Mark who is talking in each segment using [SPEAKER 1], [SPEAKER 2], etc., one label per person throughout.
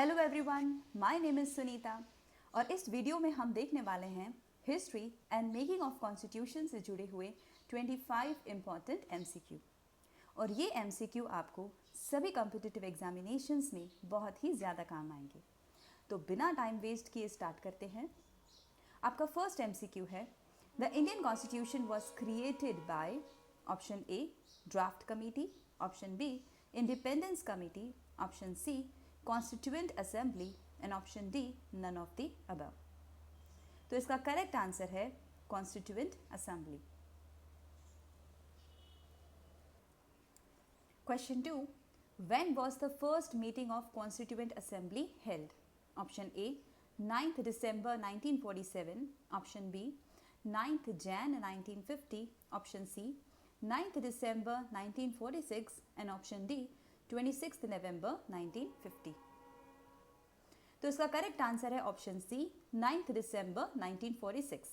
[SPEAKER 1] Hello everyone, my name is Sunita और इस video में हम देखने वाले हैं history and making of constitution से जुड़े हुए 25 इम्पॉर्टेंट MCQ। और ये MCQ आपको सभी कॉम्पिटिटिव एग्जामिनेशंस में बहुत ही ज़्यादा काम आएंगे। तो बिना टाइम वेस्ट किए स्टार्ट करते हैं। आपका फर्स्ट MCQ है, the Indian constitution was created by option A draft committee, option B independence committee, option C constituent assembly and option D none of the above. तो इसका करेक्ट आंसर है constituent assembly. Question 2, when was the first meeting of constituent assembly held? Option A 9th December 1947, option B 9th Jan 1950, option C 9th December 1946 and option D 26th November 1950। तो इसका correct answer है option C 9th December 1946।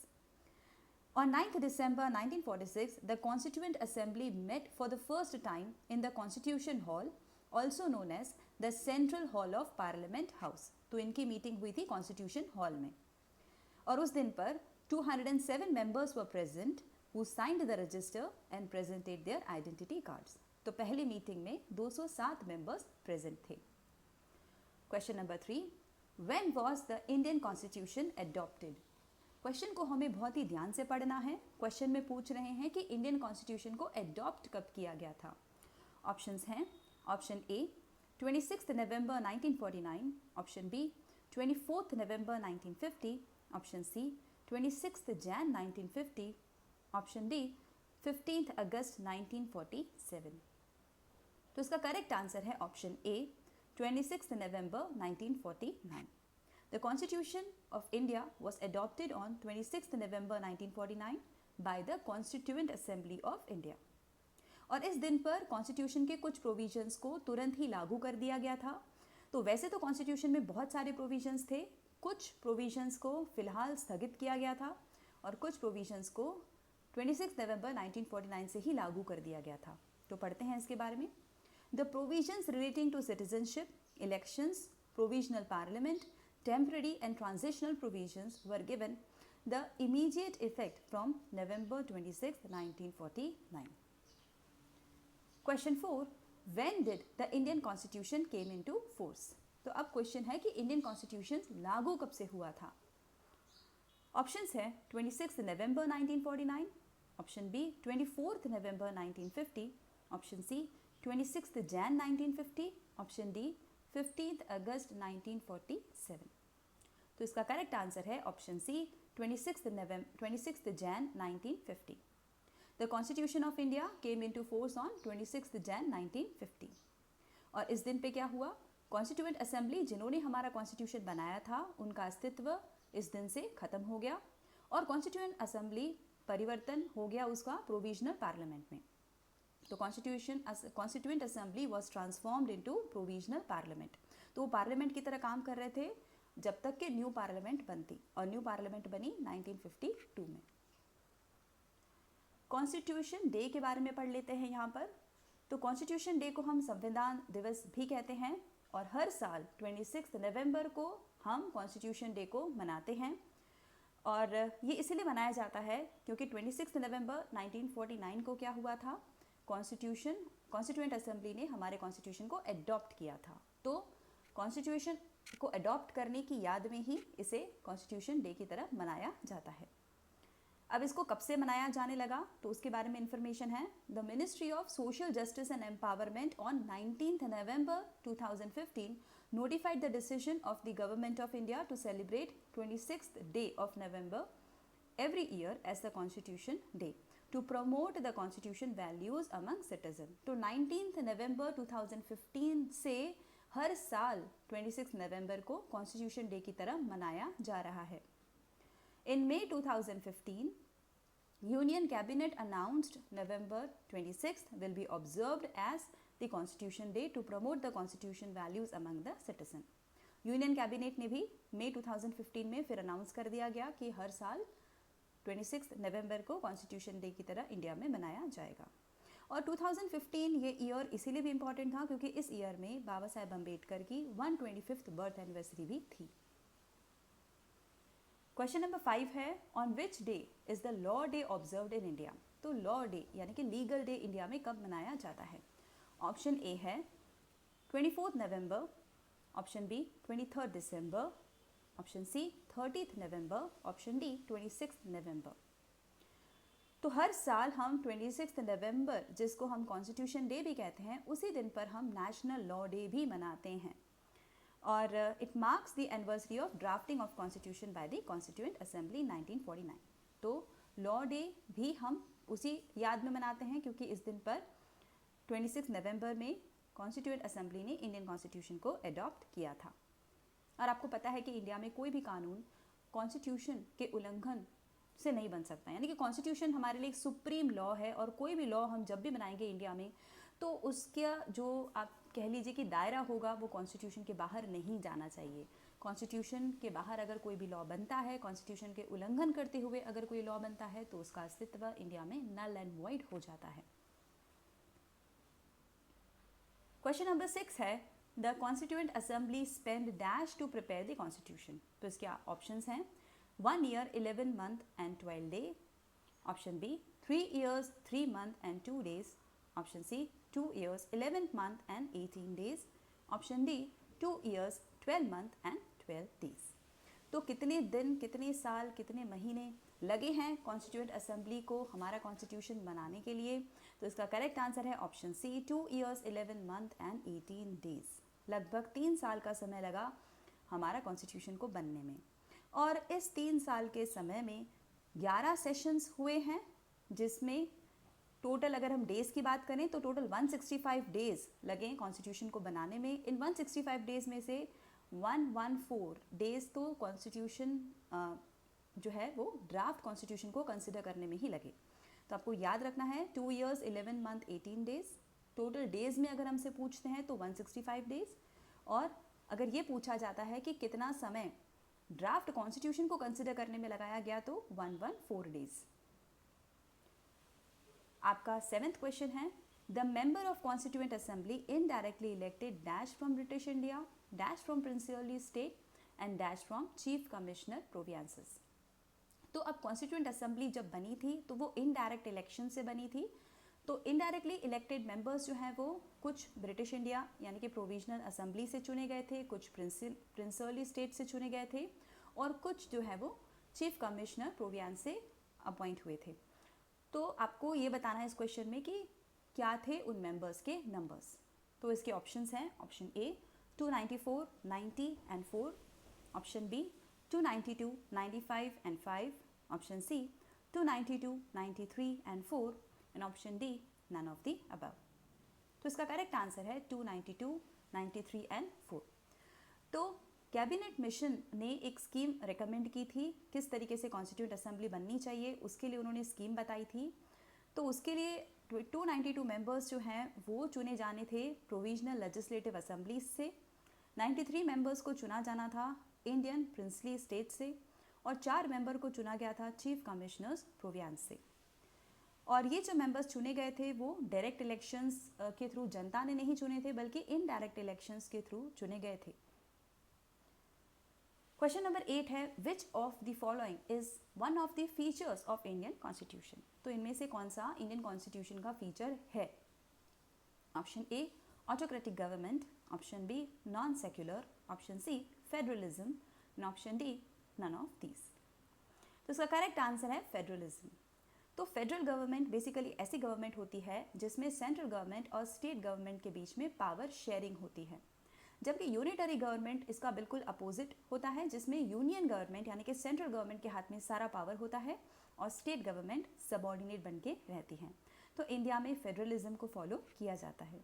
[SPEAKER 1] On 9th December 1946, the Constituent Assembly met for the first time in the Constitution Hall, also known as the Central Hall of Parliament House। तो इनकी meeting हुई थी constitution hall में और उस दिन पर 207 members were present who signed the register and presented their identity cards। तो पहली मीटिंग में 207 मेंबर्स प्रेजेंट थे। Question number 3, when was the Indian constitution adopted? Question को हमें बहुत ही ध्यान से पढ़ना है। क्वेश्चन में पूछ रहे हैं कि इंडियन कॉन्स्टिट्यूशन को एडॉप्ट कब किया गया था। ऑप्शंस हैं, ऑप्शन ए 26 नवंबर 1949, ऑप्शन बी 24 नवंबर 1950, option C 26 Jan 1950, option D 15 अगस्त 1947। तो इसका करेक्ट आंसर है ऑप्शन ए 26 नवंबर 1949। The Constitution of India was adopted on 26 November 1949 by the Constituent Assembly of India। और इस दिन पर कॉन्स्टिट्यूशन के कुछ प्रोविजंस को तुरंत ही लागू कर दिया गया था। तो वैसे तो कॉन्स्टिट्यूशन में बहुत सारे प्रोविजंस थे, कुछ प्रोविजंस को फिलहाल स्थगित किया गया था और कुछ प्रोविजंस को 26 नवंबर 1949 से ही लागू कर दिया गया था। तो पढ़ते हैं इसके बारे में। The provisions relating to citizenship, elections, provisional parliament, temporary and transitional provisions were given the immediate effect from November 26, 1949. Question 4, when did the Indian Constitution came into force? तो अब क्वेश्चन है कि इंडियन कॉन्स्टिट्यूशन लागू कब से हुआ था। Options है 26 नवंबर 1949, ऑप्शन बी 24 नवंबर 1950, option C 26 Jan 1950, option D 15 अगस्त 1947। तो इसका करेक्ट आंसर है option C 26 Jan 1950। The constitution of India came into force on 26 Jan 1950। और इस दिन पे क्या हुआ, कॉन्स्टिट्यूएंट असेंबली जिन्होंने हमारा कॉन्स्टिट्यूशन बनाया था उनका अस्तित्व इस दिन से खत्म हो गया और कॉन्स्टिट्यूएंट असेंबली परिवर्तन हो गया उसका प्रोविजनल पार्लियामेंट में। तो constituent assembly was transformed into provisional parliament. तो वो पार्लियामेंट की तरह काम कर रहे थे जब तक कि न्यू पार्लियामेंट बनती और न्यू पार्लियामेंट बनी 1952 में। कॉन्स्टिट्यूशन डे के बारे में पढ़ लेते हैं यहाँ पर। तो कॉन्स्टिट्यूशन डे को हम संविधान दिवस भी कहते हैं और हर साल 26 नवंबर को हम कॉन्स्टिट्यूशन डे को मनाते हैं और ये इसलिए मनाया जाता है क्योंकि 26 नवंबर 1949 को क्या हुआ था, कॉन्स्टिट्यूएंट असेंबली ने हमारे कॉन्स्टिट्यूशन को एडॉप्ट किया था। तो कॉन्स्टिट्यूशन को एडॉप्ट करने की याद में ही इसे कॉन्स्टिट्यूशन डे की तरह मनाया जाता है। अब इसको कब से मनाया जाने लगा तो उसके बारे में इंफॉर्मेशन है। The ministry of social justice and empowerment on 19 November 2015 notified the decision of the government of India to celebrate 26th day of November every year as the Constitution Day to promote the constitution values among citizens। तो 19 नवंबर 2015 से हर साल 26 नवंबर को constitution day की तरह मनाया जा रहा है। In May 2015, Union Cabinet announced November 26th will be observed as the Constitution Day to promote the constitution values among the citizen। Union cabinet ने भी मई 2015 में फिर अनाउंस कर दिया गया कि हर साल 26 नवंबर को कॉन्स्टिट्यूशन डे की तरह इंडिया में मनाया जाएगा। और 2015 ये ईयर इसीलिए भी इम्पॉर्टेंट था क्योंकि इस ईयर में बाबा साहेब अम्बेडकर की 125th बर्थ एनिवर्सरी भी थी। क्वेश्चन नंबर 5 है, on which day is the law day observed in India. तो लॉ डे यानी कि लीगल डे इंडिया में कब मनाया जाता है? ऑप्शन ए है 24 नवंबर, ऑप्शन बी 23 दिसंबर, ऑप्शन सी 30 नवंबर, ऑप्शन डी 26 नवंबर। तो हर साल हम 26 नवंबर, जिसको हम कॉन्स्टिट्यूशन डे भी कहते हैं, उसी दिन पर हम नेशनल लॉ डे भी मनाते हैं और it marks the anniversary of drafting of constitution by the constituent assembly 1949। तो लॉ डे भी हम उसी याद में मनाते हैं क्योंकि इस दिन पर 26 नवंबर में कॉन्स्टिट्यूएंट असेंबली ने इंडियन कॉन्स्टिट्यूशन को अडॉप्ट किया था। और आपको पता है कि इंडिया में कोई भी कानून कॉन्स्टिट्यूशन के उल्लंघन से नहीं बन सकता, यानी कि कॉन्स्टिट्यूशन हमारे लिए एक सुप्रीम लॉ है और कोई भी लॉ हम जब भी बनाएंगे इंडिया में तो उसका जो आप कह लीजिए कि दायरा होगा वो कॉन्स्टिट्यूशन के बाहर नहीं जाना चाहिए। कॉन्स्टिट्यूशन के बाहर अगर कोई भी लॉ बनता है, कॉन्स्टिट्यूशन के उल्लंघन करते हुए अगर कोई लॉ बनता है तो उसका अस्तित्व इंडिया में नल एंड वॉइड हो जाता है। क्वेश्चन नंबर 6 है, the constituent assembly spend dash to prepare the constitution. तो इसके ऑप्शंस हैं 1 year 11 month and 12 day, option B 3 years 3 month and 2 days, option C 2 years 11 month and 18 days, option D 2 years 12 month and 12 days। तो कितने दिन, कितने साल, कितने महीने लगे हैं कॉन्स्टिट्यूएंट असेंबली को हमारा कॉन्स्टिट्यूशन बनाने के लिए? तो इसका करेक्ट आंसर है option C 2 years 11 month and 18 days। लगभग 3 साल का समय लगा हमारा कॉन्स्टिट्यूशन को बनने में और इस 3 साल के समय में 11 सेशंस हुए हैं, जिसमें टोटल अगर हम डेज़ की बात करें तो टोटल 165 डेज़ लगे कॉन्स्टिट्यूशन को बनाने में। इन 165 डेज़ में से 114 डेज़ तो कॉन्स्टिट्यूशन जो है वो ड्राफ्ट कॉन्स्टिट्यूशन को कंसिडर करने में ही लगे। तो आपको याद रखना है 2 years 11 month 18 days। Total days में अगर हमसे पूछते हैं तो 165 डेज़, और अगर ये पूछा जाता है कि कितना समय ड्राफ्ट कॉन्स्टिट्यूशन को कंसिडर करने में लगाया गया तो 114 डेज। आपका 7th क्वेश्चन है, the member of constituent assembly indirectly elected dash from British India, dash from principally state and dash from chief commissioner provinces. तो अब कॉन्स्टिट्यूएंट असेंबली जब बनी थी तो वो इनडायरेक्ट इलेक्शन से बनी थी। तो इनडायरेक्टली इलेक्टेड मेंबर्स जो हैं वो कुछ ब्रिटिश इंडिया यानी कि प्रोविजनल असेंबली से चुने गए थे, कुछ प्रिंसिपली स्टेट से चुने गए थे और कुछ जो है वो चीफ कमिश्नर प्रोविंस से अपॉइंट हुए थे। तो आपको ये बताना है इस क्वेश्चन में कि क्या थे उन मेंबर्स के नंबर्स। तो इसके ऑप्शंस हैं, option A 294, 90 and 4, option B 292, 95 and 5, option C 292, 93 and 4 and option D none of the above. तो इसका करेक्ट आंसर है 292, 93 एंड 4। तो कैबिनेट मिशन ने एक स्कीम रेकमेंड की थी किस तरीके से कॉन्स्टिट्यूएंट असेंबली बननी चाहिए, उसके लिए उन्होंने स्कीम बताई थी। तो उसके लिए 292 मेंबर्स जो हैं वो चुने जाने थे प्रोविजनल लेजिस्लेटिव असेंबलीज से, 93 मेंबर्स को चुना जाना था इंडियन प्रिंसली स्टेट से और 4 मेंबर को चुना गया था चीफ कमिश्नर्स प्रोविंस से। और ये जो मेंबर्स चुने गए थे वो डायरेक्ट इलेक्शंस के थ्रू जनता ने नहीं चुने थे बल्कि इनडायरेक्ट इलेक्शंस के थ्रू चुने गए थे। क्वेश्चन नंबर 8 है, which of the following is one of the features of Indian constitution. तो इनमें से कौन सा इंडियन कॉन्स्टिट्यूशन का फीचर है? Option A autocratic government, option B non secular, option C federalism and option D none of these. तो इसका correct answer है फेडरलिज्म। तो फेडरल गवर्नमेंट बेसिकली ऐसी गवर्नमेंट होती है जिसमें सेंट्रल गवर्नमेंट और स्टेट गवर्नमेंट के बीच में पावर शेयरिंग होती है, जबकि यूनिटरी गवर्नमेंट इसका बिल्कुल अपोजिट होता है जिसमें यूनियन गवर्नमेंट यानी कि सेंट्रल गवर्नमेंट के हाथ में सारा पावर होता है और स्टेट गवर्नमेंट सबऑर्डिनेट बन के रहती हैं। तो इंडिया में फेडरलिज्म को फॉलो किया जाता है।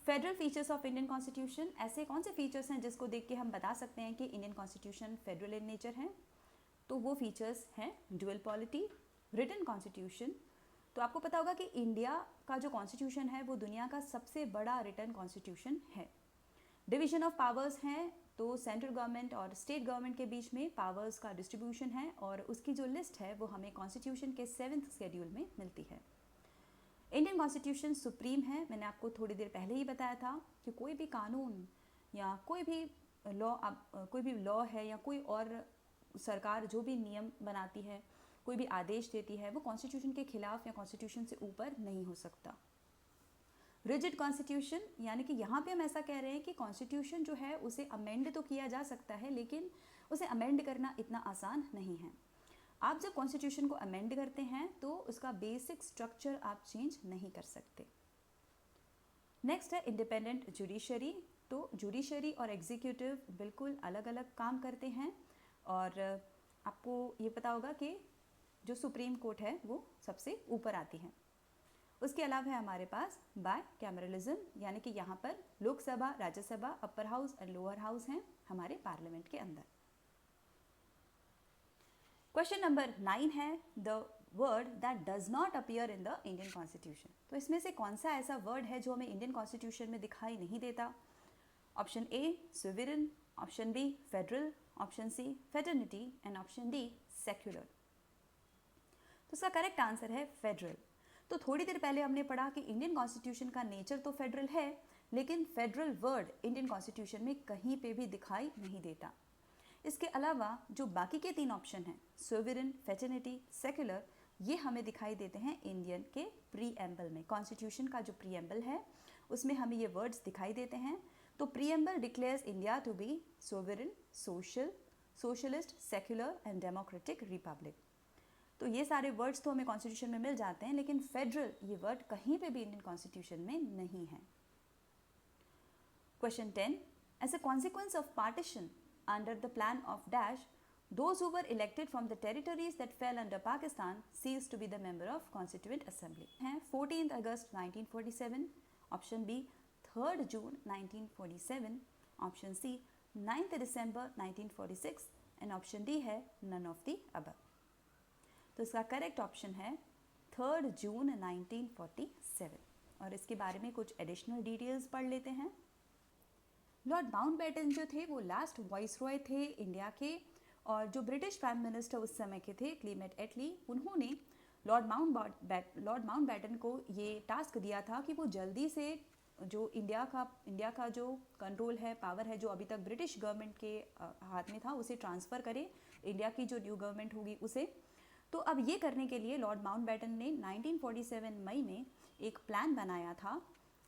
[SPEAKER 1] Federal features of Indian constitution, ऐसे कौन से फीचर्स हैं जिसको देख के हम बता सकते हैं कि Indian constitution federal in nature है? तो वो फीचर्स हैं ड्यूअल पॉलिटी, रिटन कॉन्स्टिट्यूशन। तो आपको पता होगा कि इंडिया का जो कॉन्स्टिट्यूशन है वो दुनिया का सबसे बड़ा रिटन कॉन्स्टिट्यूशन है। डिवीजन ऑफ पावर्स हैं, तो सेंट्रल गवर्नमेंट और स्टेट गवर्नमेंट के बीच में पावर्स का डिस्ट्रीब्यूशन है और उसकी जो लिस्ट है वो हमें कॉन्स्टिट्यूशन के 7th शेड्यूल में मिलती है। इंडियन कॉन्स्टिट्यूशन सुप्रीम है, मैंने आपको थोड़ी देर पहले ही बताया था कि कोई भी कानून या कोई भी लॉ है या कोई और सरकार जो भी नियम बनाती है, कोई भी आदेश देती है, वो कॉन्स्टिट्यूशन के खिलाफ या कॉन्स्टिट्यूशन से ऊपर नहीं हो सकता। रिजिड कॉन्स्टिट्यूशन, यानी कि यहाँ पे हम ऐसा कह रहे हैं कि कॉन्स्टिट्यूशन जो है उसे अमेंड तो किया जा सकता है, लेकिन उसे अमेंड करना इतना आसान नहीं है। आप जब कॉन्स्टिट्यूशन को अमेंड करते हैं तो उसका बेसिक स्ट्रक्चर आप चेंज नहीं कर सकते। नेक्स्ट है इंडिपेंडेंट जुडिशरी। तो जुडिशरी और एग्जीक्यूटिव बिल्कुल अलग अलग काम करते हैं, और आपको ये पता होगा कि जो सुप्रीम कोर्ट है वो सबसे ऊपर आती है। उसके अलावा है हमारे पास बाय कैमरलिज्म, यानी कि यहाँ पर लोकसभा, राज्यसभा, अपर हाउस और लोअर हाउस हैं हमारे पार्लियामेंट के अंदर। क्वेश्चन नंबर 9 है the word that does not appear in the Indian constitution. तो इसमें से कौन सा ऐसा वर्ड है जो हमें इंडियन कॉन्स्टिट्यूशन में दिखाई नहीं देता? Option A sovereign, option B federal, option C fraternity and option D secular. तो इसका करेक्ट आंसर है फेडरल। तो थोड़ी देर पहले हमने पढ़ा कि इंडियन कॉन्स्टिट्यूशन का नेचर तो फेडरल है, लेकिन फेडरल वर्ड इंडियन कॉन्स्टिट्यूशन में कहीं पे भी दिखाई नहीं देता। इसके अलावा जो बाकी के 3 ऑप्शन हैं, सोवरेन, फेटर्निटी, सेक्युलर, ये हमें दिखाई देते हैं इंडियन के प्रीएम्बल में। कॉन्स्टिट्यूशन का जो प्रीएम्बल है उसमें हमें ये वर्ड्स दिखाई देते हैं। तो preamble declares India to be sovereign, socialist, secular and democratic republic. तो ये सारे वर्ड्स तो हमें कॉन्स्टिट्यूशन में मिल जाते हैं, लेकिन फेडरल ये वर्ड कहीं पे भी इंडियन कॉन्स्टिट्यूशन में नहीं है। Question 10, as a consequence of partition under the plan of dash, those who were elected from the territories that fell under Pakistan ceased to be the member of Constituent Assembly. हैं 14th August 1947, option B 3rd June 1947, option C 9th December 1946 and option D है none of the above। तो इसका correct option है 3rd June 1947। और इसके बारे में कुछ एडिशनल डिटेल्स पढ़ लेते हैं। लॉर्ड माउंटबेटन जो थे वो लास्ट वाइसरॉय थे इंडिया के, और जो ब्रिटिश प्राइम मिनिस्टर उस समय के थे क्लीमेट एटली, उन्होंने लॉर्ड माउंटबेटन को ये टास्क दिया था कि वो जल्दी से जो इंडिया का जो कंट्रोल है, पावर है, जो अभी तक ब्रिटिश गवर्नमेंट के हाथ में था, उसे ट्रांसफ़र करे इंडिया की जो न्यू गवर्नमेंट होगी उसे। तो अब ये करने के लिए लॉर्ड माउंटबेटन ने 1947 मई में एक प्लान बनाया था,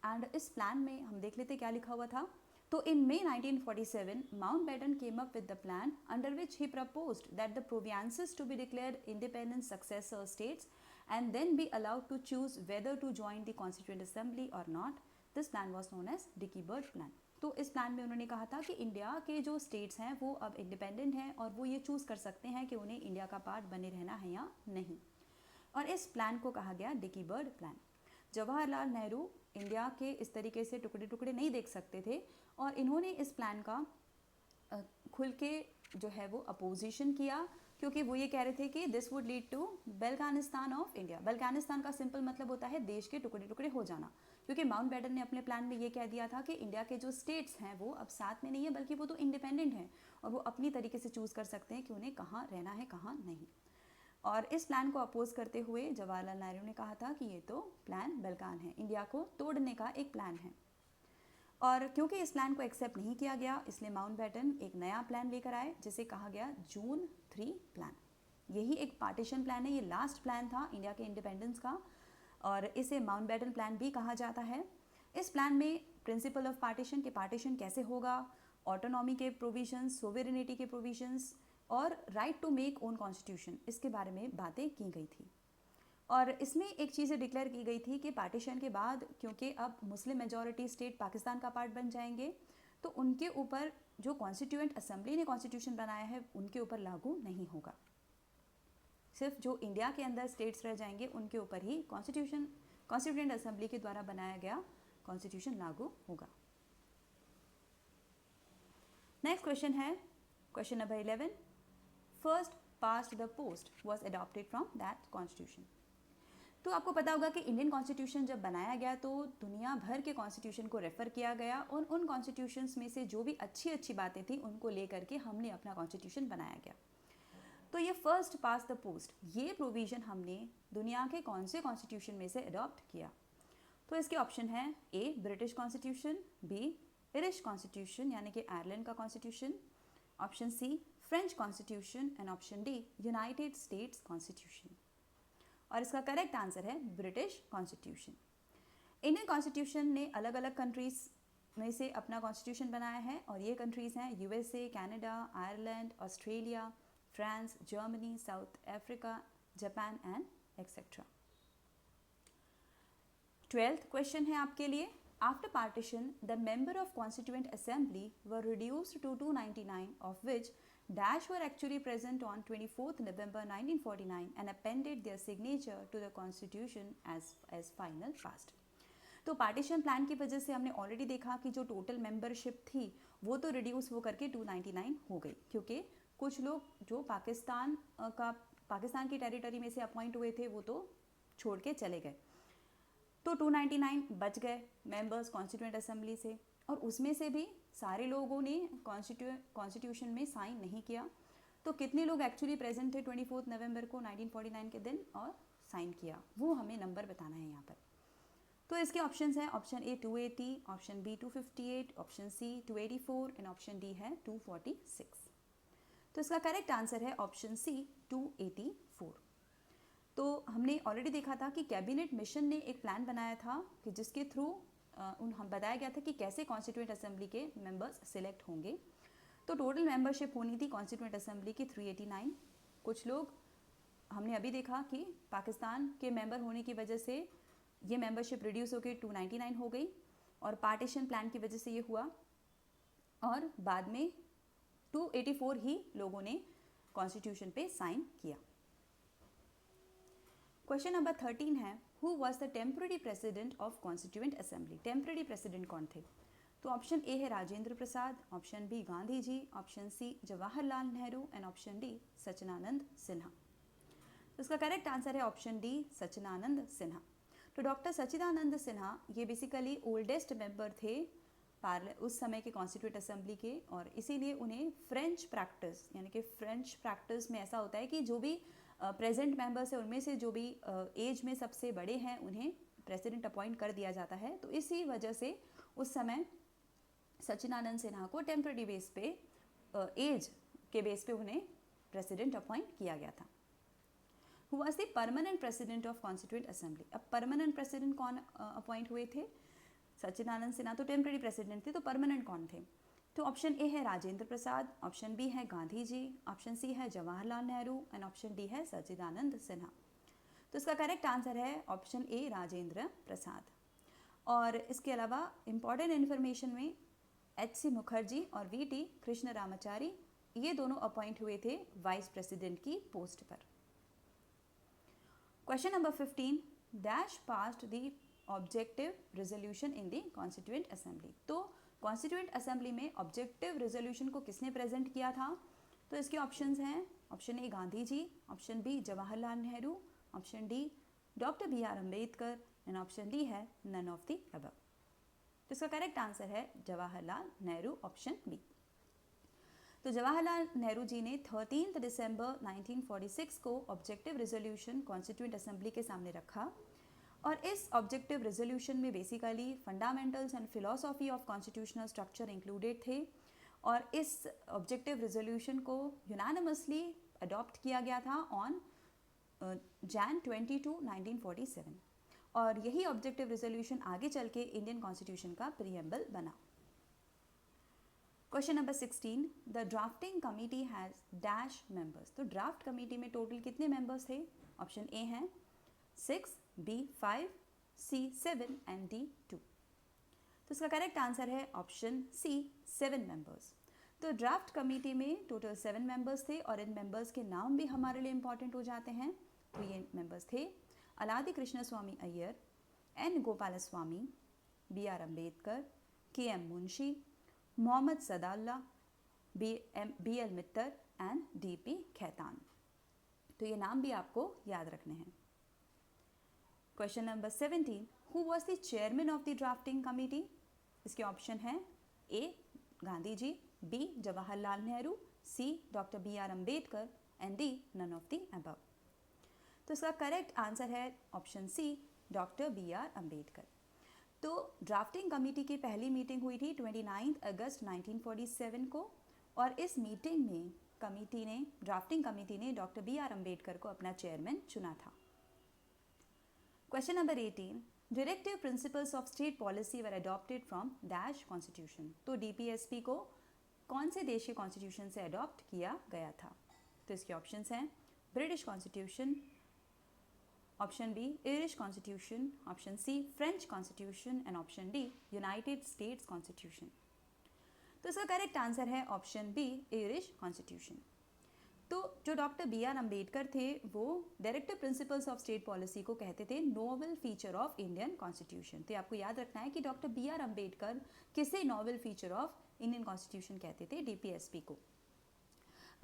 [SPEAKER 1] एंड इस प्लान में हम देख लेते क्या लिखा हुआ था। So in May 1947, Mountbatten came up with the plan under which he proposed that the provinces to be declared independent successor states and then be allowed to choose whether to join the Constituent Assembly or not. This plan was known as Dickey Bird Plan. तो इस plan में उन्होंने कहा था कि India के जो states हैं वो अब इंडिपेंडेंट हैं और वो ये चूज़ कर सकते हैं कि उन्हें इंडिया का पार्ट बने रहना है या नहीं, और इस प्लान को कहा गया Dickie Bird plan. Jawaharlal Nehru India के इस तरीके से टुकड़े टुकड़े नहीं देख सकते थे, और इन्होंने इस प्लान का खुल के जो है वो अपोजिशन किया, क्योंकि वो ये कह रहे थे कि this would lead to Balkanistan of India. Balkanistan का सिंपल मतलब होता है देश के टुकड़े टुकड़े हो जाना, क्योंकि माउंटबेटन ने अपने प्लान में ये कह दिया था कि इंडिया के जो स्टेट्स हैं वो अब साथ में नहीं है, बल्कि वो तो इंडिपेंडेंट हैं और वो अपनी तरीके से चूज़ कर सकते हैं कि उन्हें कहाँ रहना है कहाँ नहीं। और इस प्लान को अपोज करते हुए जवाहरलाल नेहरू ने कहा था कि ये तो प्लान बल्कान है, इंडिया को तोड़ने का एक प्लान है। और क्योंकि इस प्लान को एक्सेप्ट नहीं किया गया, इसलिए माउंटबेटन एक नया प्लान लेकर आए जिसे कहा गया जून 3 प्लान। यही एक पार्टीशन प्लान है, ये लास्ट प्लान था इंडिया के इंडिपेंडेंस का, और इसे माउंटबेटन प्लान भी कहा जाता है। इस प्लान में प्रिंसिपल ऑफ पार्टीशन के पार्टीशन कैसे होगा, ऑटोनॉमी के प्रोविजंस, सोवेरेनिटी के प्रोविजंस और right to make own constitution, इसके बारे में बातें की गई थी। और इसमें एक चीज़ डिक्लेयर की गई थी कि पार्टीशन के बाद क्योंकि अब मुस्लिम मेजॉरिटी स्टेट पाकिस्तान का पार्ट बन जाएंगे, तो उनके ऊपर जो कॉन्स्टिट्यूएंट असेंबली ने कॉन्स्टिट्यूशन बनाया है उनके ऊपर लागू नहीं होगा, सिर्फ जो इंडिया के अंदर स्टेट्स रह जाएंगे उनके ऊपर ही कॉन्स्टिट्यूएंट असेंबली के द्वारा बनाया गया कॉन्स्टिट्यूशन लागू होगा। नेक्स्ट क्वेश्चन है question number 11, first past the post was adopted from that constitution. तो आपको पता होगा कि इंडियन कॉन्स्टिट्यूशन जब बनाया गया तो दुनिया भर के कॉन्स्टिट्यूशन को रेफ़र किया गया, और उन कॉन्स्टिट्यूशंस में से जो भी अच्छी अच्छी बातें थी उनको लेकर के हमने अपना कॉन्स्टिट्यूशन बनाया गया। तो ये फर्स्ट पास द पोस्ट, ये प्रोविज़न हमने दुनिया के कौन से कॉन्स्टिट्यूशन में से अडॉप्ट किया? तो इसके ऑप्शन है A British constitution, B Irish constitution यानी कि आयरलैंड का constitution, option C French constitution and option D United States constitution. और इसका करेक्ट आंसर है ब्रिटिश कॉन्स्टिट्यूशन। इंडियन कॉन्स्टिट्यूशन ने अलग अलग कंट्रीज़ में से अपना कॉन्स्टिट्यूशन बनाया है और ये कंट्रीज़ हैं USA, Canada, Ireland, Australia, France, Germany, South Africa, Japan and etcetera. 12th question है आपके लिए, after partition the member of constituent assembly were reduced to 299 of which dash were actually present on 24th November 1949 and appended their signature to the constitution as final draft। तो partition plan की वजह से हमने already देखा कि जो total membership थी वो तो रिड्यूस हो करके 299 हो गई, क्योंकि कुछ लोग जो पाकिस्तान की टेरिटरी में से अपॉइंट हुए थे वो तो छोड़ के चले गए, तो 299 बच गए मेंबर्स कॉन्स्टिट्यूएंट असेंबली से, और उसमें से भी सारे लोगों ने कॉन्स्टिट्यूशन में साइन नहीं किया। तो कितने लोग एक्चुअली प्रेजेंट थे 24 नवंबर को 1949 के दिन और साइन किया, वो हमें नंबर बताना है यहाँ पर। तो इसके ऑप्शंस हैं, option A 280, option B 258, option C 284 and option D है 246। तो इसका करेक्ट आंसर है ऑप्शन सी 284। तो हमने ऑलरेडी देखा था कि कैबिनेट मिशन ने एक प्लान बनाया था कि जिसके थ्रू हम बताया गया था कि कैसे कॉन्स्टिट्यूएंट असेंबली के मेंबर्स सिलेक्ट होंगे। तो टोटल मेंबरशिप होनी थी कॉन्स्टिट्यूएंट असेंबली की 389। कुछ लोग हमने अभी देखा कि पाकिस्तान के मेंबर होने की वजह से ये मेंबरशिप रिड्यूस होकर 299 हो गई और पार्टीशन प्लान की वजह से ये हुआ, और बाद में 284 ही लोगों ने कॉन्स्टिट्यूशन पे साइन किया। क्वेश्चन नंबर 13 है, who was the temporary president of constituent assembly? Temporary president कौन थे? तो ऑप्शन ए है Rajendra Prasad, option B Gandhi ji, option C Jawaharlal Nehru and option D Sachchidananda Sinha. तो इसका करेक्ट आंसर है ऑप्शन डी सचिदानंद सिन्हा। तो डॉक्टर सचिदानंद सिन्हा ये बेसिकली ओल्डेस्ट मेंबर थे उस समय के कॉन्स्टिट्यूएंट असेंबली के, और इसीलिए उन्हें फ्रेंच प्रैक्टिस यानी कि फ्रेंच प्रैक्टिस में ऐसा होता है कि जो भी प्रेजेंट मेंबर्स है उनमें से जो भी एज में सबसे बड़े हैं उन्हें प्रेसिडेंट अपॉइंट कर दिया जाता है। तो इसी वजह से उस समय सचिदानंद सिन्हा को टेम्पररी बेस पे एज के बेस पे उन्हें प्रेसिडेंट अपॉइंट किया गया था। Who was the permanent president of constituent assembly? अब परमानेंट प्रेसिडेंट कौन अपॉइंट हुए थे? सचिदानंद सिन्हा तो टेम्पररी प्रेसिडेंट थे, तो परमानेंट कौन थे? तो ऑप्शन ए है राजेंद्र प्रसाद, ऑप्शन बी है गांधी जी, ऑप्शन सी है Jawaharlal Nehru and option D है सचिदानंद सिन्हा। तो इसका करेक्ट आंसर है ऑप्शन ए राजेंद्र प्रसाद। और इसके अलावा इम्पॉर्टेंट इन्फॉर्मेशन में एच.सी. मुखर्जी और वी.टी. कृष्ण रामाचारी ये दोनों अपॉइंट हुए थे वाइस प्रेसिडेंट की पोस्ट पर। Question number 15, dash passed the objective resolution in the constituent assembly? तो कॉन्स्टिट्यूएंट असेंबली में ऑब्जेक्टिव रेजोल्यूशन को किसने प्रेजेंट किया था? तो इसके ऑप्शंस हैं, option A Gandhi ji, option B Jawaharlal Nehru, option D doctor B R. Ambedkar and option D है नन ऑफ द अबव। तो इसका करेक्ट आंसर है जवाहरलाल नेहरू, ऑप्शन बी। तो जवाहरलाल नेहरू जी ने 13 दिसंबर 1946 को ऑब्जेक्टिव रेजोल्यूशन कॉन्स्टिट्यूएंट असेंबली के सामने रखा, और इस ऑब्जेक्टिव रेजोल्यूशन में basically fundamentals and philosophy of constitutional structure included थे, और इस ऑब्जेक्टिव रेजोल्यूशन को यूनानिमसली अडॉप्ट किया गया था ऑन जैन 22, 1947, और यही ऑब्जेक्टिव रेजोल्यूशन आगे चल के इंडियन कॉन्स्टिट्यूशन का प्रीएम्बल बना। Question number 16, the drafting committee has dash members? तो ड्राफ्ट कमिटी में टोटल कितने मेंबर्स थे? ऑप्शन ए हैं 6, बी 5, सी 7 एंड डी 2। तो इसका करेक्ट आंसर है ऑप्शन सी 7 मेंबर्स। तो ड्राफ्ट कमेटी में टोटल 7 मेंबर्स थे, और इन मेंबर्स के नाम भी हमारे लिए इंपॉर्टेंट हो जाते हैं। तो ये मेंबर्स थे Alladi Krishna Swami Ayyar, N Gopal Swami, B R. Ambedkar, K M. Munshi, Mohammad Saadulla, B L. Mitter and D P. Khaitan. तो ये नाम भी आपको याद रखने हैं। Question number 17, who was the chairman of the drafting committee? इसके ऑप्शन हैं A Gandhi ji, B Jawaharlal Nehru, C doctor B R. Ambedkar and D none of the above. तो इसका करेक्ट आंसर है option C, doctor B R Ambedkar. तो ड्राफ्टिंग कमेटी की पहली meeting हुई थी 29 अगस्त 1947 को, और इस मीटिंग में ड्राफ्टिंग कमेटी ने डॉक्टर बी आर अम्बेडकर को अपना चेयरमैन चुना था। Question number 18, directive principles of state policy were adopted from dash constitution. तो डीपीएसपी को कौन से देश के कॉन्स्टिट्यूशन से अडॉप्ट किया गया था? तो इसके ऑप्शंस हैं British constitution, option B Irish constitution, option C French constitution and option D United States constitution. तो इसका करेक्ट आंसर है ऑप्शन बी आयरिश कॉन्स्टिट्यूशन। तो जो डॉक्टर बी आर अम्बेडकर थे वो directive principles of state policy को कहते थे novel feature of Indian constitution. तो आपको याद रखना है कि डॉक्टर बी आर अम्बेडकर किसे novel feature of Indian constitution कहते थे? डीपीएसपी को।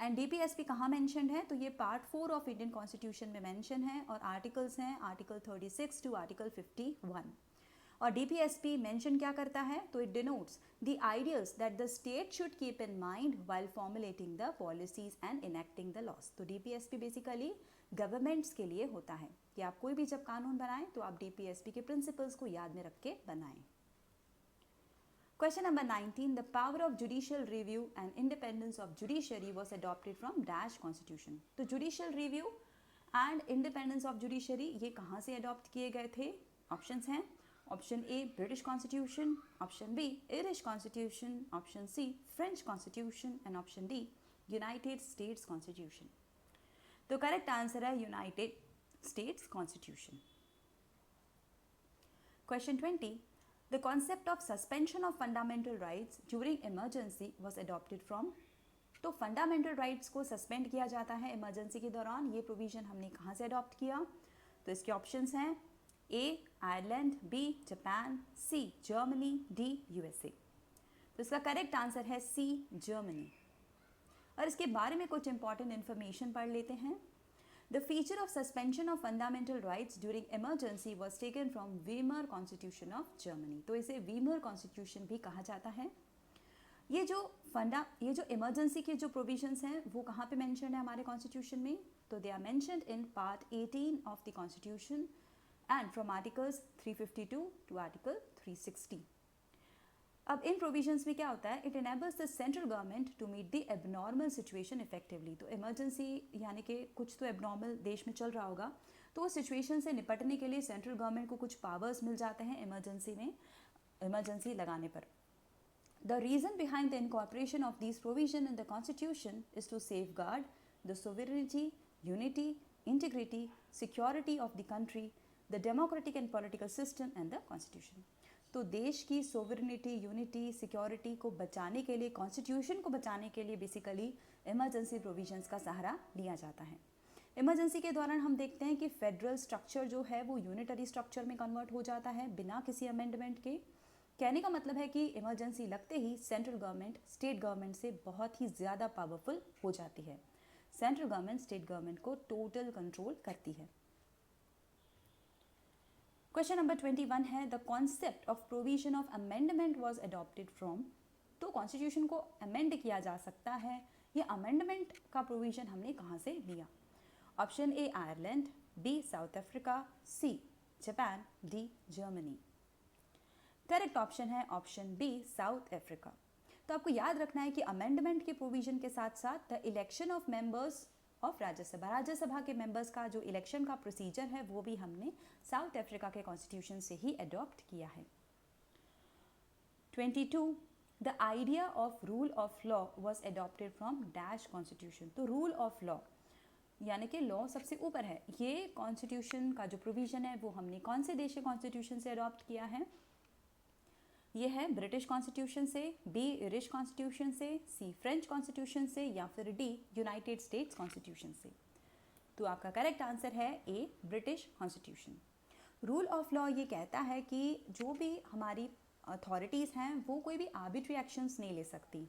[SPEAKER 1] एंड डीपीएसपी कहाँ मेंशन्ड है? तो ये पार्ट 4 ऑफ इंडियन कॉन्स्टिट्यूशन में मेंशन है और आर्टिकल्स हैं आर्टिकल 36 टू आर्टिकल 51। और डीपीएसपी मेंशन क्या करता है? तो it denotes the ideals that the state should keep in mind while formulating the policies and enacting the laws. तो डीपीएसपी बेसिकली गवर्नमेंट्स के लिए होता है कि आप कोई भी जब कानून बनाएं तो आप डीपीएसपी के प्रिंसिपल्स को याद में रख के बनाएं। Question number 19, the power of judicial review and independence of judiciary was adopted from dash constitution। तो judicial review and independence of judiciary ये कहाँ से adopt किए गए थे? ऑप्शंस हैं option A British constitution, option B Irish constitution, option C French constitution and option D United States constitution. तो correct answer है United States constitution. Question 20, The concept of suspension of fundamental rights during emergency was adopted from। तो fundamental rights को suspend किया जाता है emergency के दौरान, ये प्रोविजन हमने कहाँ से अडॉप्ट किया? तो इसके ऑप्शंस हैं A Ireland, B Japan, C Germany, D USA. तो इसका करेक्ट आंसर है सी जर्मनी। और इसके बारे में कुछ इंपॉर्टेंट इन्फॉर्मेशन पढ़ लेते हैं। The feature of suspension of fundamental rights during emergency was taken from Weimar Constitution of Germany। तो इसे वीमर कॉन्स्टिट्यूशन भी कहा जाता है। ये जो इमरजेंसी के जो प्रोविजंस हैं वो कहाँ पे मेंशन है हमारे कॉन्स्टिट्यूशन में? तो they are mentioned in part 18 of the constitution and from articles 352 to article 360। अब इन प्रोविजंस में क्या होता है? It enables the central government to meet the abnormal situation effectively. तो इमरजेंसी यानी कि कुछ तो एबनॉर्मल देश में चल रहा होगा, तो उस सिचुएशन से निपटने के लिए सेंट्रल गवर्नमेंट को कुछ पावर्स मिल जाते हैं इमरजेंसी लगाने पर। The reason behind the incorporation of this provision in the constitution is to safeguard the sovereignty, unity, integrity, security of the country, the democratic and political system and the constitution. तो देश की sovereignty, unity, security को बचाने के लिए, constitution को बचाने के लिए बेसिकली इमरजेंसी प्रोविजंस का सहारा लिया जाता है। इमरजेंसी के दौरान हम देखते हैं कि फेडरल स्ट्रक्चर जो है वो यूनिटरी स्ट्रक्चर में कन्वर्ट हो जाता है बिना किसी अमेंडमेंट के। कहने का मतलब है कि इमरजेंसी लगते ही सेंट्रल गवर्नमेंट स्टेट गवर्नमेंट से बहुत ही ज़्यादा पावरफुल हो जाती है। सेंट्रल गवर्नमेंट स्टेट गवर्नमेंट को टोटल कंट्रोल करती है। क्वेश्चन नंबर 21 है the concept of provision of amendment was adopted from. तो कॉन्स्टिट्यूशन को अमेंड किया जा सकता है, ये अमेंडमेंट का प्रोविजन हमने कहाँ से लिया? Option A Ireland, B South Africa, C Japan, D Germany. Correct option है ऑप्शन बी साउथ अफ्रीका। तो आपको याद रखना है कि अमेंडमेंट के प्रोविजन के साथ साथ the election of members of Rajya Sabha के मेंबर्स का जो इलेक्शन का प्रोसीजर है वो भी हमने साउथ अफ्रीका के कॉन्स्टिट्यूशन से ही अडॉप्ट किया है। 22 the idea of rule of law was adopted from dash constitution. तो रूल ऑफ लॉ यानी कि लॉ सबसे ऊपर है, ये कॉन्स्टिट्यूशन का जो प्रोविजन है वो हमने कौन से देश के कॉन्स्टिट्यूशन से अडॉप्ट किया है? ये है ब्रिटिश कॉन्स्टिट्यूशन से, बी आयरिश कॉन्स्टिट्यूशन से, सी फ्रेंच कॉन्स्टिट्यूशन से या फिर डी यूनाइटेड स्टेट्स कॉन्स्टिट्यूशन से। तो आपका करेक्ट आंसर है A British constitution. Rule of law ये कहता है कि जो भी हमारी अथॉरिटीज़ हैं वो कोई भी आर्बिट्री एक्शंस नहीं ले सकती,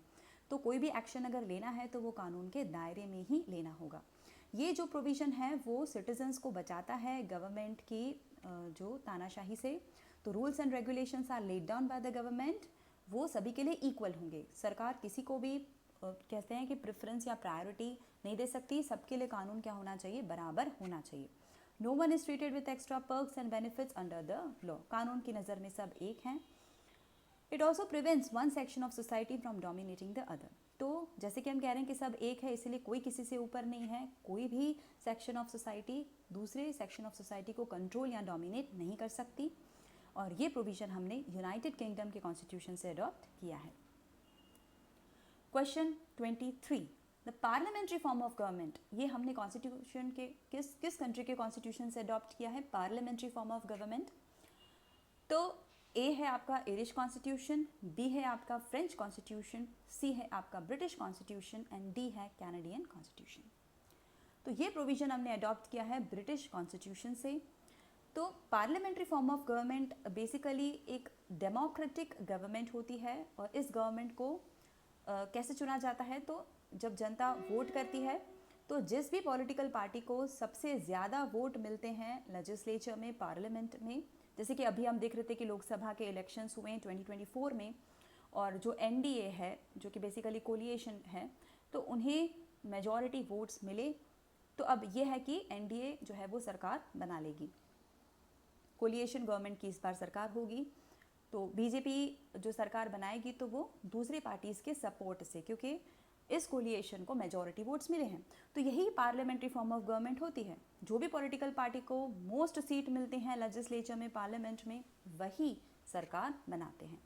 [SPEAKER 1] तो कोई भी एक्शन अगर लेना है तो वो कानून के दायरे में ही लेना होगा। ये जो प्रोविज़न है वो सिटीजन्स को बचाता है गवर्नमेंट की जो तानाशाही से। तो rules and regulations are laid down by the government, वो सभी के लिए इक्वल होंगे। सरकार किसी को भी कहते हैं कि प्रेफरेंस या प्रायोरिटी नहीं दे सकती, सबके लिए कानून क्या होना चाहिए, बराबर होना चाहिए। No one is treated with extra perks and benefits under the law, कानून की नज़र में सब एक हैं। It also prevents one section of society from dominating the other, तो जैसे कि हम कह रहे हैं कि सब एक है, इसीलिए कोई किसी से ऊपर नहीं है, कोई भी सेक्शन ऑफ सोसाइटी दूसरे सेक्शन ऑफ सोसाइटी को कंट्रोल या डोमिनेट नहीं कर सकती, और ये प्रोविज़न हमने यूनाइटेड किंगडम के कॉन्स्टिट्यूशन से अडॉप्ट किया है। Question 23, the parliamentary form of government, ये हमने कॉन्स्टिट्यूशन के किस कंट्री के कॉन्स्टिट्यूशन से अडॉप्ट किया है, पार्लियामेंट्री फॉर्म ऑफ गवर्नमेंट। तो ए है आपका इरिश कॉन्स्टिट्यूशन, बी है आपका फ्रेंच कॉन्स्टिट्यूशन, सी है आपका ब्रिटिश कॉन्स्टिट्यूशन एंड डी है कैनेडियन कॉन्स्टिट्यूशन। तो ये प्रोविज़न हमने अडॉप्ट किया है ब्रिटिश कॉन्स्टिट्यूशन से। तो parliamentary form of government basically एक डेमोक्रेटिक गवर्नमेंट होती है, और इस गवर्नमेंट को कैसे चुना जाता है, तो जब जनता वोट करती है तो जिस भी पॉलिटिकल पार्टी को सबसे ज़्यादा वोट मिलते हैं लेजिस्लेचर में, पार्लियामेंट में, जैसे कि अभी हम देख रहे थे कि लोकसभा के इलेक्शंस हुए 2024 में, और जो एनडीए है जो कि बेसिकली कोलिएशन है, तो उन्हें मेजॉरिटी वोट्स मिले, तो अब ये है कि एनडीए जो है वो सरकार बना लेगी, कोलिएशन गवर्नमेंट की इस बार सरकार होगी। तो बीजेपी जो सरकार बनाएगी तो वो दूसरी पार्टीज़ के सपोर्ट से, क्योंकि इस कोलिएशन को मेजॉरिटी वोट्स मिले हैं। तो यही पार्लियामेंट्री फॉर्म ऑफ गवर्नमेंट होती है, जो भी पॉलिटिकल पार्टी को मोस्ट सीट मिलते हैं लेजिस्लेचर में, पार्लियामेंट में, वही सरकार बनाते हैं,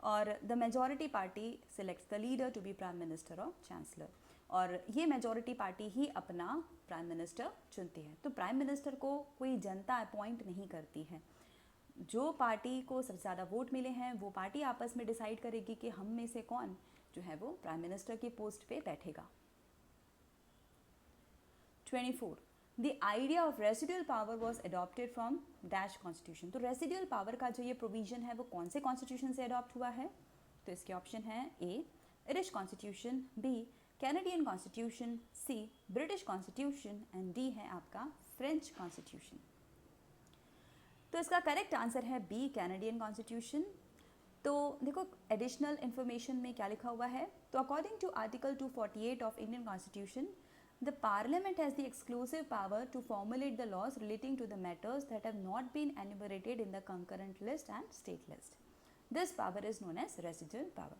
[SPEAKER 1] और the majority party selects the leader to be prime minister और चांसलर, और ये मेजॉरिटी पार्टी ही अपना प्राइम मिनिस्टर चुनती है। तो प्राइम मिनिस्टर को कोई जनता अपॉइंट नहीं करती है, जो पार्टी को सबसे ज़्यादा वोट मिले हैं वो पार्टी आपस में डिसाइड करेगी कि हम में से कौन जो है वो प्राइम मिनिस्टर की पोस्ट पे बैठेगा। 24, the idea of residual power was adopted from dash constitution. तो रेसिडुअल पावर का जो ये प्रोविजन है वो कौन से कॉन्स्टिट्यूशन से अडॉप्ट हुआ है, तो इसके ऑप्शन है A Irish constitution, B Canadian constitution, C British constitution and D है आपका फ्रेंच कॉन्स्टिट्यूशन। तो इसका करेक्ट आंसर है बी कैनेडियन कॉन्स्टिट्यूशन। तो देखो एडिशनल इन्फॉर्मेशन में क्या लिखा हुआ है, तो according to article 248 of Indian constitution, the parliament has the exclusive power to formulate the laws relating to the matters that have not been enumerated in the concurrent list and state list. This power is known as residual power.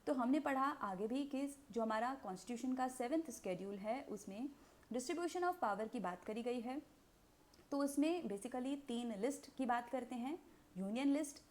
[SPEAKER 1] तो हमने पढ़ा आगे भी कि जो हमारा constitution का 7th schedule है उसमें डिस्ट्रीब्यूशन ऑफ पावर की बात करी गई है। तो उसमें बेसिकली 3 लिस्ट की बात करते हैं, यूनियन लिस्ट,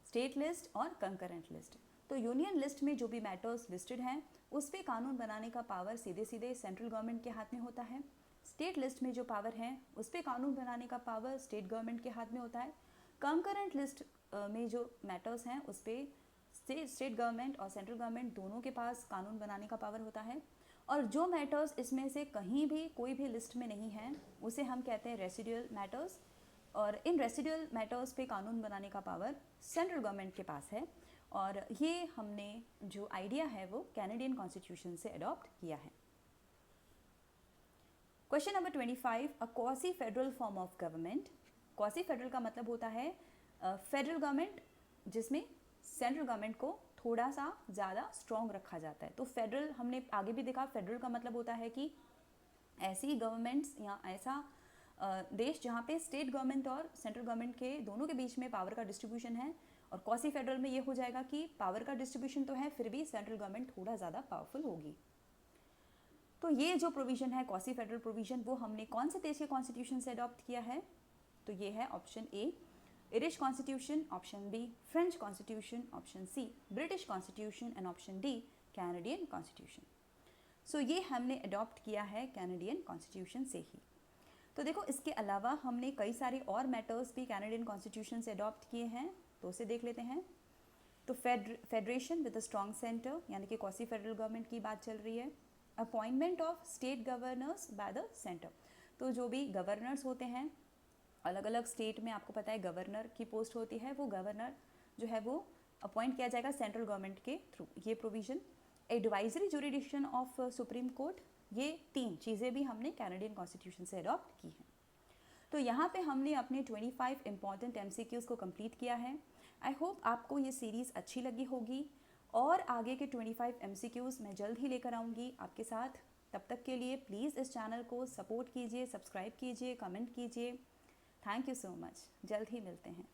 [SPEAKER 1] स्टेट लिस्ट और कंकरेंट लिस्ट। तो यूनियन लिस्ट में जो भी मैटर्स लिस्टेड हैं उस पर कानून बनाने का पावर सीधे सीधे सेंट्रल गवर्नमेंट के हाथ में होता है। स्टेट लिस्ट में जो पावर है उस पर कानून बनाने का पावर स्टेट गवर्नमेंट के हाथ में होता है। कंकरेंट लिस्ट में जो मैटर्स हैं उस पर स्टेट गवर्नमेंट और सेंट्रल गवर्नमेंट दोनों के पास कानून बनाने का पावर होता है। और जो मैटर्स इसमें से कहीं भी कोई भी लिस्ट में नहीं है उसे हम कहते हैं रेसिडुअल मैटर्स, और इन रेसिडुअल मैटर्स पे कानून बनाने का पावर सेंट्रल गवर्नमेंट के पास है, और ये हमने जो आइडिया है वो कैनेडियन कॉन्स्टिट्यूशन से अडॉप्ट किया है। Question number 25, a quasi federal form of government. Quasi federal का मतलब होता है फेडरल गवर्नमेंट जिसमें सेंट्रल गवर्नमेंट को थोड़ा सा ज़्यादा स्ट्रॉन्ग रखा जाता है। तो फेडरल हमने आगे भी देखा, फेडरल का मतलब होता है कि ऐसी गवर्नमेंट्स या ऐसा देश जहाँ पे स्टेट गवर्नमेंट और सेंट्रल गवर्नमेंट के दोनों के बीच में पावर का डिस्ट्रीब्यूशन है। और क्वासी फेडरल में ये हो जाएगा कि पावर का डिस्ट्रीब्यूशन तो है फिर भी सेंट्रल गवर्नमेंट थोड़ा ज़्यादा पावरफुल होगी। तो ये जो प्रोविज़न है क्वासी फेडरल प्रोविज़न वो हमने कौन से देश के कॉन्स्टिट्यूशन से अडॉप्ट किया है, तो ये है option A Irish constitution, option B French constitution, option C British constitution and option D Canadian constitution. So ये हमने अडॉप्ट किया है कैनेडियन कॉन्स्टिट्यूशन से ही। तो देखो इसके अलावा हमने कई सारे और मैटर्स भी कैनेडियन कॉन्स्टिट्यूशन से अडॉप्ट किए हैं, तो उसे देख लेते हैं। तो federation with a strong centre यानी कि क्वासी फेडरल गवर्नमेंट की बात चल रही है। Appointment of state governors by the centre, तो जो भी गवर्नर्स होते हैं अलग अलग स्टेट में, आपको पता है गवर्नर की पोस्ट होती है, वो गवर्नर जो है वो अपॉइंट किया जाएगा सेंट्रल गवर्नमेंट के थ्रू। ये provision advisory jurisdiction of supreme court, ये 3 चीज़ें भी हमने कैनेडियन कॉन्स्टिट्यूशन से अडॉप्ट की हैं। तो यहाँ पे हमने अपने 25 इंपॉर्टेंट MCQs को कंप्लीट किया है। आई होप आपको ये सीरीज़ अच्छी लगी होगी, और आगे के 25 MCQs मैं जल्द ही लेकर आऊँगी आपके साथ। तब तक के लिए प्लीज़ इस चैनल को सपोर्ट कीजिए, सब्सक्राइब कीजिए, कमेंट कीजिए। Thank you so much. जल्द ही मिलते हैं।